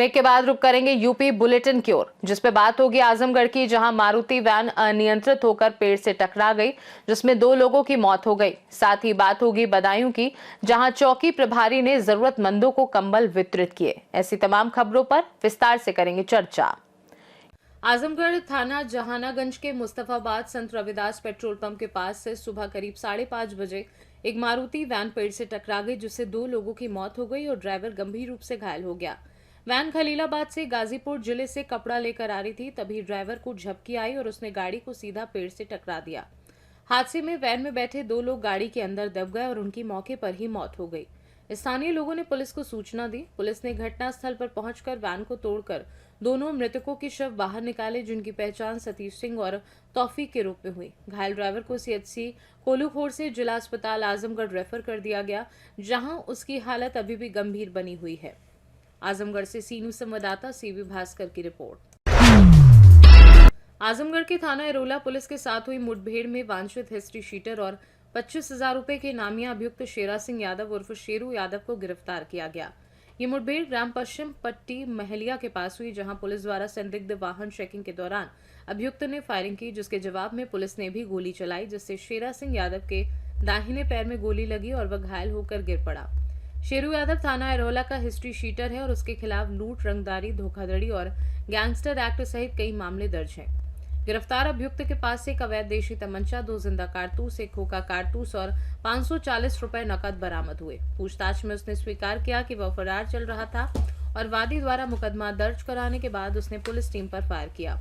Break के बाद रुक करेंगे यूपी बुलेटिन की ओर, जिस पे बात होगी आजमगढ़ की, जहां मारुति वैन अनियंत्रित होकर पेड़ से टकरा गई, जिसमें 2 लोगों की मौत हो गई। साथ ही बात होगी बदायूं की, जहां चौकी प्रभारी ने जरूरतमंदों को कंबल वितरित किए। ऐसी तमाम खबरों पर विस्तार से करेंगे चर्चा। आजमगढ़ थाना जहानागंज के मुस्तफाबाद संत रविदास पेट्रोल पंप के पास से सुबह करीब 5:30 बजे एक मारुति वैन पेड़ से टकरा गई, जिससे 2 लोगों की मौत हो गई और ड्राइवर गंभीर रूप से घायल हो गया। वैन खलीलाबाद से गाजीपुर जिले से कपड़ा लेकर आ रही थी, तभी ड्राइवर को झपकी आई और उसने गाड़ी को सीधा पेड़ से टकरा दिया। हादसे में वैन में बैठे 2 लोग गाड़ी के अंदर दब गए और उनकी मौके पर ही मौत हो गई। स्थानीय लोगों ने पुलिस को सूचना दी। पुलिस ने घटनास्थल पर पहुंचकर वैन को तोड़कर दोनों मृतकों के शव बाहर निकाले, जिनकी पहचान सतीश सिंह और तौफीक के रूप में हुई। घायल ड्राइवर को सीएचसी कोलूखोर से जिला अस्पताल आजमगढ़ रेफर कर दिया गया, जहां उसकी हालत अभी भी गंभीर बनी हुई है। आजमगढ़ से सीनू संवाददाता सीवी भास्कर की रिपोर्ट। आजमगढ़ के थाना एरोला पुलिस के साथ हुई मुठभेड़ में वांछित हिस्ट्री शीटर और 25,000 रुपए के नामिया अभियुक्त शेरा सिंह यादव उर्फ शेरू यादव को गिरफ्तार किया गया। ये मुठभेड़ ग्राम पश्चिम पट्टी महलिया के पास हुई, जहां पुलिस द्वारा संदिग्ध वाहन चेकिंग के दौरान अभियुक्त ने फायरिंग की, जिसके जवाब में पुलिस ने भी गोली चलाई, जिससे शेरा सिंह यादव के दाहिने पैर में गोली लगी और वह घायल होकर गिर पड़ा। शेरू यादव थाना एरोला का हिस्ट्री शीटर है और उसके खिलाफ लूट, रंगदारी, धोखाधड़ी और गैंगस्टर एक्ट सहित कई मामले दर्ज हैं। गिरफ्तार अभियुक्त के पास से एक अवैध देशी तमंचा, 2 जिंदा कारतूस, एक खोखा कारतूस और 540 रुपए नकद बरामद हुए। पूछताछ में उसने स्वीकार किया कि वह फरार चल रहा था और वादी द्वारा मुकदमा दर्ज कराने के बाद उसने पुलिस टीम पर फायर किया।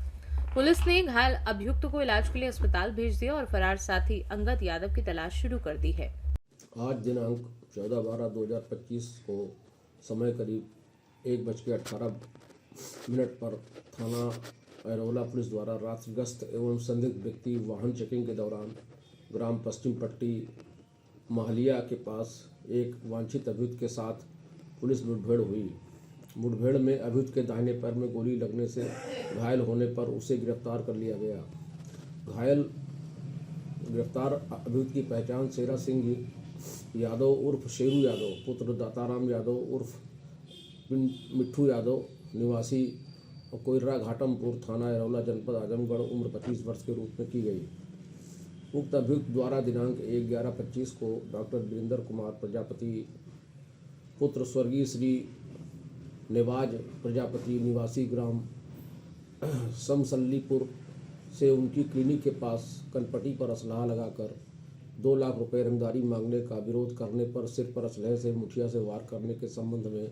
पुलिस ने घायल अभियुक्त को इलाज के लिए अस्पताल भेज दिया और फरार साथी अंगद यादव की तलाश शुरू कर दी है। आज दिनांक 14/12/2025 को समय करीब 1:18 पर थाना एरोला पुलिस द्वारा रात्रि गश्त एवं संदिग्ध व्यक्ति वाहन चेकिंग के दौरान ग्राम पश्चिम पट्टी महलिया के पास एक वांछित अभियुक्त के साथ पुलिस मुठभेड़ हुई। मुठभेड़ में अभियुक्त के दाहिने पैर में गोली लगने से घायल होने पर उसे गिरफ्तार कर लिया गया। गिरफ्तार अभियुक्त की पहचान शेरा सिंह यादव उर्फ शेरू यादव पुत्र दाताराम यादव उर्फ मिट्ठू यादव निवासी कोयरा घाटमपुर थाना एरोला जनपद आजमगढ़ उम्र 25 वर्ष के रूप में की गई। उक्त अभियुक्त द्वारा दिनांक 1/11/25 को डॉक्टर वीरेंद्र कुमार प्रजापति पुत्र स्वर्गीय श्री नेवाज प्रजापति निवासी ग्राम समसल्लीपुर से उनकी क्लिनिक के पास कनपट्टी पर असलहा लगाकर 2 लाख रुपए रंगदारी मांगने का विरोध करने पर सिर पर असलहे से मुठिया से वार करने के संबंध में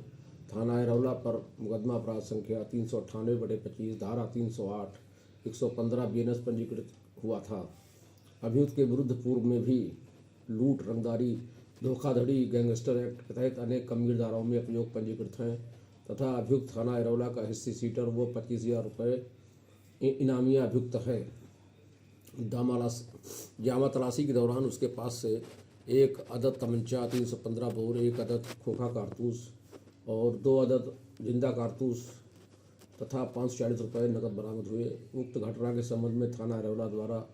थाना एरोला पर मुकदमा अपराध संख्या 398/25 धारा 308 115 बीएनएस पंजीकृत हुआ था। अभियुक्त के विरुद्ध पूर्व में भी लूट, रंगदारी, धोखाधड़ी, गैंगस्टर एक्ट के तहत अनेक गंभीर धाराओं में अभियोग पंजीकृत हैं तथा अभियुक्त थाना एरोला का हिस्ट्री शीटर वो 25,000 रुपये इनामिया अभियुक्त है। जामा तलाशी के दौरान उसके पास से एक अदद तमंचा, 315 बोर, एक अदद खोखा कारतूस और 2 अदद जिंदा कारतूस तथा 540 रुपये नकद बरामद हुए। उक्त घटना के संबंध में थाना एरोला द्वारा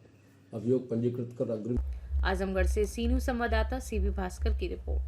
अभियोग पंजीकृत कर अग्रिम। आजमगढ़ से सीनू संवाददाता सीवी भास्कर की रिपोर्ट।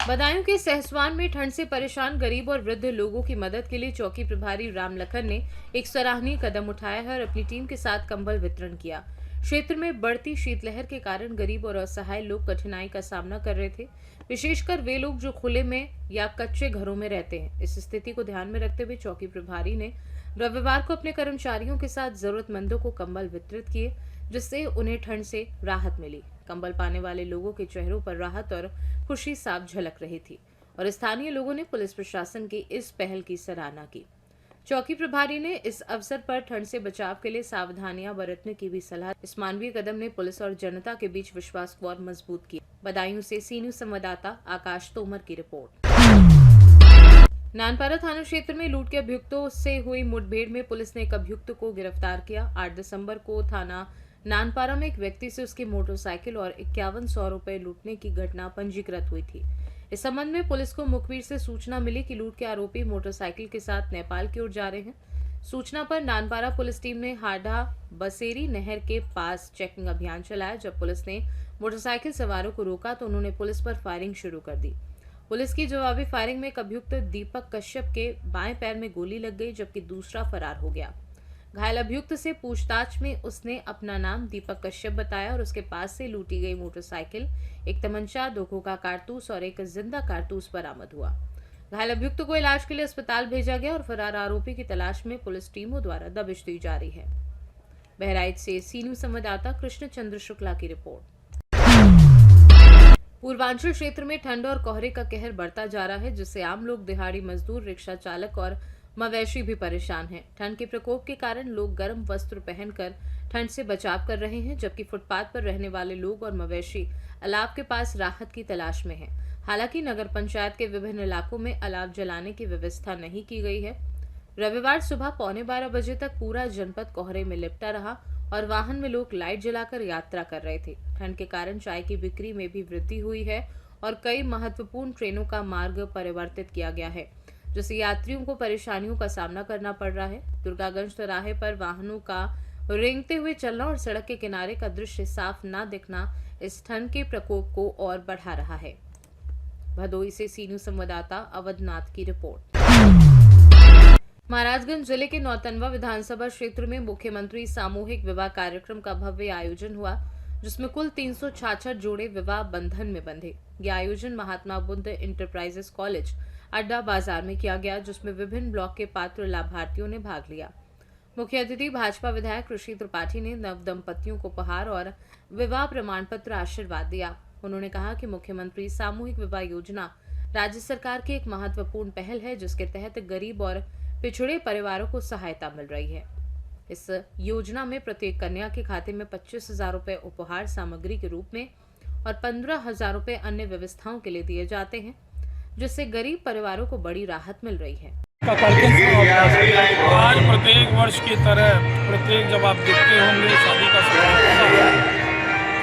बदायूं के सहसवान में ठंड से परेशान गरीब और वृद्ध लोगों की मदद के लिए चौकी प्रभारी राम लखन ने एक सराहनीय कदम उठाया है और अपनी टीम के साथ कंबल वितरण किया। क्षेत्र में बढ़ती शीतलहर के कारण गरीब और असहाय लोग कठिनाई का सामना कर रहे थे, विशेषकर वे लोग जो खुले में या कच्चे घरों में रहते हैं। इस स्थिति को ध्यान में रखते हुए चौकी प्रभारी ने रविवार को अपने कर्मचारियों के साथ जरूरतमंदों को कंबल वितरित किए, जिससे उन्हें ठंड से राहत मिली। कंबल पाने वाले लोगों के चेहरों पर राहत और खुशी साफ झलक रही थी और स्थानीय लोगों ने पुलिस प्रशासन की इस पहल की सराहना की। चौकी प्रभारी ने इस अवसर पर ठंड से बचाव के लिए सावधानियां बरतने की भी सलाह। इस मानवीय कदम ने पुलिस और जनता के बीच विश्वास को और मजबूत किया। बदायूं से सीनू संवाददाता आकाश तोमर की रिपोर्ट। नानपारा थाना क्षेत्र में लूट के अभियुक्तों से हुई मुठभेड़ में पुलिस ने एक अभियुक्त को गिरफ्तार किया। 8 दिसंबर को थाना नानपारा में एक व्यक्ति से उसकी मोटरसाइकिल और 5100 रुपए लूटने की घटना पंजीकृत हुई थी। इस संबंध में पुलिस को मुखबिर से सूचना मिली कि लूट के आरोपी मोटरसाइकिल के साथ नेपाल की ओर जा रहे हैं। सूचना पर नानपारा पुलिस टीम ने हाडा बसेरी नहर के पास चेकिंग अभियान चलाया। जब पुलिस ने मोटरसाइकिल सवारों को रोका तो उन्होंने पुलिस पर फायरिंग शुरू कर दी। पुलिस की जवाबी फायरिंग में एक अभियुक्त दीपक कश्यप के बाएं पैर में गोली लग गई, जबकि दूसरा फरार हो गया। घायल अभियुक्त से पूछताछ में उसने अपना नाम दीपक कश्यप बताया और उसके पास से लूटी गई मोटरसाइकिल, एक तमंचा, 2 खोखा कारतूस और एक जिंदा कारतूस बरामद हुआ। घायल अभियुक्त को इलाज के लिए अस्पताल भेजा गया और फरार आरोपी की तलाश में पुलिस टीमों द्वारा दबिश दी जा रही है। बहराइच से सी न्यूज संवाददाता कृष्ण चंद्र शुक्ला की रिपोर्ट। पूर्वांचल क्षेत्र में ठंड और कोहरे का कहर बढ़ता जा रहा है, जिससे आम लोग, दिहाड़ी मजदूर, रिक्शा चालक और मवेशी भी परेशान हैं। ठंड के प्रकोप के कारण लोग गर्म वस्त्र पहनकर ठंड से बचाव कर रहे हैं, जबकि फुटपाथ पर रहने वाले लोग और मवेशी अलाव के पास राहत की तलाश में हैं। हालांकि नगर पंचायत के विभिन्न इलाकों में अलाव जलाने की व्यवस्था नहीं की गई है। रविवार सुबह 11:15 बजे तक पूरा जनपद कोहरे में लिपटा रहा और वाहन में लोग लाइट जलाकर यात्रा कर रहे थे। ठंड के कारण चाय की बिक्री में भी वृद्धि हुई है और कई महत्वपूर्ण ट्रेनों का मार्ग परिवर्तित किया गया है, जिससे यात्रियों को परेशानियों का सामना करना पड़ रहा है। दुर्गागंज चौराहे पर वाहनों का रेंगते हुए चलना और सड़क के किनारे का दृश्य साफ न दिखना इस ठंड के प्रकोप को और बढ़ा रहा है। भदोही से सी न्यूज संवाददाता अवधनाथ की रिपोर्ट। महाराजगंज जिले के नौतनवा विधानसभा क्षेत्र में मुख्यमंत्री सामूहिक विवाह कार्यक्रम का भव्य आयोजन हुआ, जिसमें कुल 366 जोड़े विवाह बंधन में बंधे। यह आयोजन महात्मा बुद्ध इंटरप्राइजेस कॉलेज अड्डा बाजार में किया गया, जिसमें विभिन्न ब्लॉक के पात्र लाभार्थियों ने भाग लिया। मुख्य अतिथि भाजपा विधायक ऋषि त्रिपाठी ने नव दंपतियों को उपहार और विवाह प्रमाण पत्र आशीर्वाद दिया। उन्होंने कहा कि मुख्यमंत्री सामूहिक विवाह योजना राज्य सरकार की एक महत्वपूर्ण पहल है, जिसके तहत गरीब और पिछड़े परिवारों को सहायता मिल रही है। इस योजना में प्रत्येक कन्या के खाते में 25,000 रुपए उपहार सामग्री के रूप में और 15,000 रुपए अन्य व्यवस्थाओं के लिए दिए जाते हैं, जिससे गरीब परिवारों को बड़ी राहत मिल रही है। आज प्रत्येक वर्ष की तरह प्रत्येक जब आप देखते होंगे शादी का समय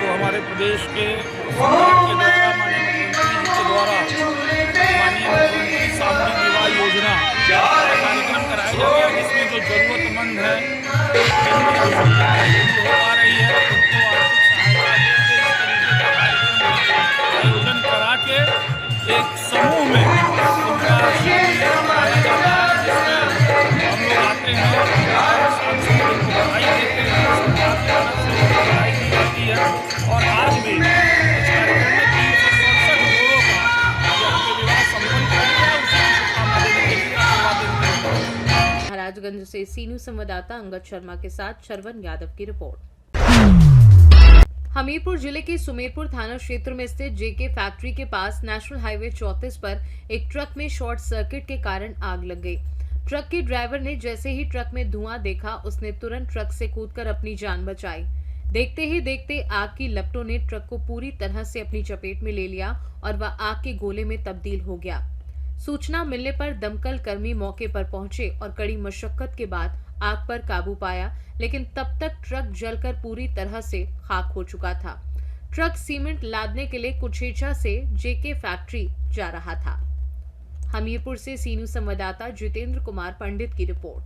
तो हमारे प्रदेश के सरकार के द्वारा माननीय मुख्यमंत्री जी के द्वारा माननीय मुख्यमंत्री सामूहिक विवाह योजना कार्यक्रम कराया जा रहा है, जिसमें जो जरूरतमंद है हो पा रही है उनको आर्थिक सहायता देकर इस तरीके का कार्यक्रम आयोजन करा के एक समूह में उनका कराया जाता है, जिसमें हम लोग आते हैं उनको बधाई देते हैं, बधाई दी जाती है। और आज भी इस कार्यक्रम में 367 जोड़ों का यहाँ पे विवाह संपन्न किया गया, उसकी शुभकामना देने के लिए आशीर्वाद देते हैं। महाराजगंज से सी न्यूज संवाददाता अंगद शर्मा के साथ शरवण यादव की रिपोर्ट। हमीरपुर जिले के सुमेरपुर थाना क्षेत्र में स्थित जेके फैक्ट्री के पास नेशनल हाईवे 34 पर एक ट्रक में शॉर्ट सर्किट के कारण आग लग गई। ट्रक के ड्राइवर ने जैसे ही ट्रक में धुआं देखा, उसने तुरंत ट्रक से कूदकर अपनी जान बचाई। देखते ही देखते आग की लपटों ने ट्रक को पूरी तरह से अपनी चपेट में ले लिया और वह आग के गोले में तब्दील हो गया। सूचना मिलने पर दमकल कर्मी मौके पर पहुंचे और कड़ी मशक्कत के बाद आग पर काबू पाया, लेकिन तब तक ट्रक जलकर पूरी तरह से खाक हो चुका था। ट्रक सीमेंट लादने के लिए कुछेचा से जेके फैक्ट्री जा रहा था। हमीरपुर से सी न्यूज संवाददाता जितेंद्र कुमार पंडित की रिपोर्ट।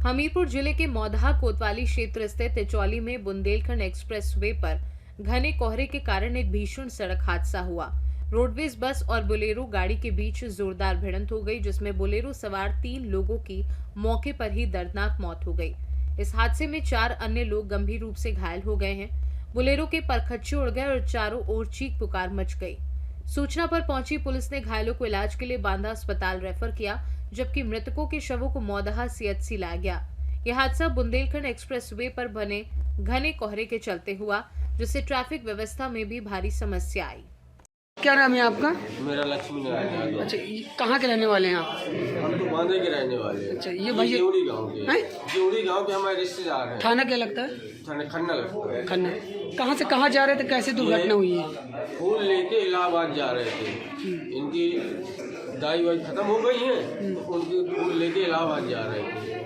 हमीरपुर जिले के मौधा कोतवाली क्षेत्र स्थित तिचौली में बुंदेलखंड एक्सप्रेस वे पर घने कोहरे के कारण एक भीषण सड़क हादसा हुआ। रोडवेज बस और बोलेरो गाड़ी के बीच जोरदार भिड़ंत हो गई, जिसमें बोलेरो सवार 3 लोगों की मौके पर ही दर्दनाक मौत हो गई। इस हादसे में 4 अन्य लोग गंभीर रूप से घायल हो गए हैं। बोलेरो के परखच्चे उड़ गए और चारों ओर चीख पुकार मच गई। सूचना पर पहुंची पुलिस ने घायलों को इलाज के लिए बांदा अस्पताल रेफर किया, जबकि मृतकों के शवों को मौदहा सीएचसी लाया गया। यह हादसा बुंदेलखंड एक्सप्रेस वे पर बने घने कोहरे के चलते हुआ, जिससे ट्रैफिक व्यवस्था में भी भारी समस्या आई। क्या नाम है आपका? मेरा लक्ष्मी नारायण यादव। अच्छा, कहाँ के रहने वाले हैं आप? हम तो बांदे के रहने वाले हैं। अच्छा, ये भैया जिउड़ी गांव के हैं? जिउड़ी गांव के हमारे रिश्तेदार हैं। थाना क्या लगता है? थाने खन्ना लगता है। खन्ना। कहाँ से कहाँ जा रहे थे, कैसे दुर्घटना हुई है? फूल लेके इलाहाबाद जा रहे थे। इनकी दाई वाई खत्म हो गई है, तो उनकी फूल लेके इलाहाबाद जा रहे थे।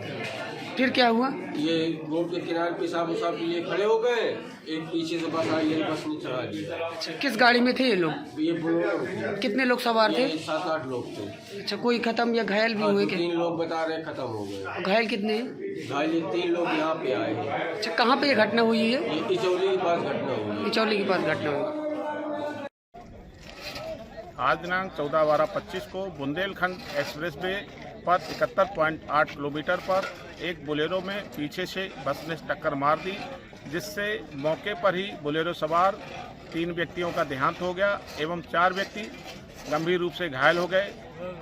फिर क्या हुआ? ये रोड के किनारे पेशाब उसाब के लिए खड़े हो गए। एक पीछे से बस आई, ये बस ने चढ़ा दिया। अच्छा, किस गाड़ी में थे ये लोग? ये बोलेरो थी। कितने लोग सवार थे? 7-8 लोग थे। अच्छा, कोई खत्म या घायल भी हुए? 3 लोग बता रहे खत्म हो गए। घायल कितने हैं? घायल 3 लोग यहाँ पे आए हैं। अच्छा, कहाँ पे ये घटना हुई है? ये इचौली के पास घटना हुई है। इचौली के पास घटना हुई। आज दिनांक 14/12/25 को बुंदेलखंड एक्सप्रेसवे पर 71.8 किलोमीटर पर एक बोलेरो में पीछे से बस ने टक्कर मार दी, जिससे मौके पर ही बोलेरो सवार 3 व्यक्तियों का देहांत हो गया एवं 4 व्यक्ति गंभीर रूप से घायल हो गए।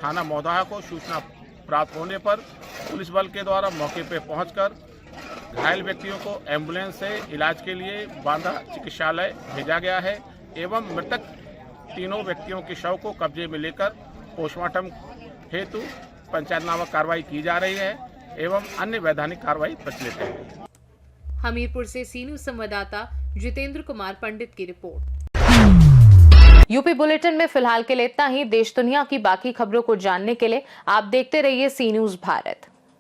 थाना मौदाहा को सूचना प्राप्त होने पर पुलिस बल के द्वारा मौके पर पहुंचकर घायल व्यक्तियों को एम्बुलेंस से इलाज के लिए बांदा चिकित्सालय भेजा गया है एवं मृतक तीनों व्यक्तियों के शव को कब्जे में लेकर पोस्टमार्टम हेतु पंचायतनामा कार्रवाई की जा रही है एवं अन्य वैधानिक कार्रवाई प्रचलित है। हमीरपुर से सी न्यूज संवाददाता जितेंद्र कुमार पंडित की रिपोर्ट। यूपी बुलेटिन में फिलहाल के लिए इतना ही। देश दुनिया की बाकी खबरों को जानने के लिए आप देखते रहिए सी न्यूज भारत।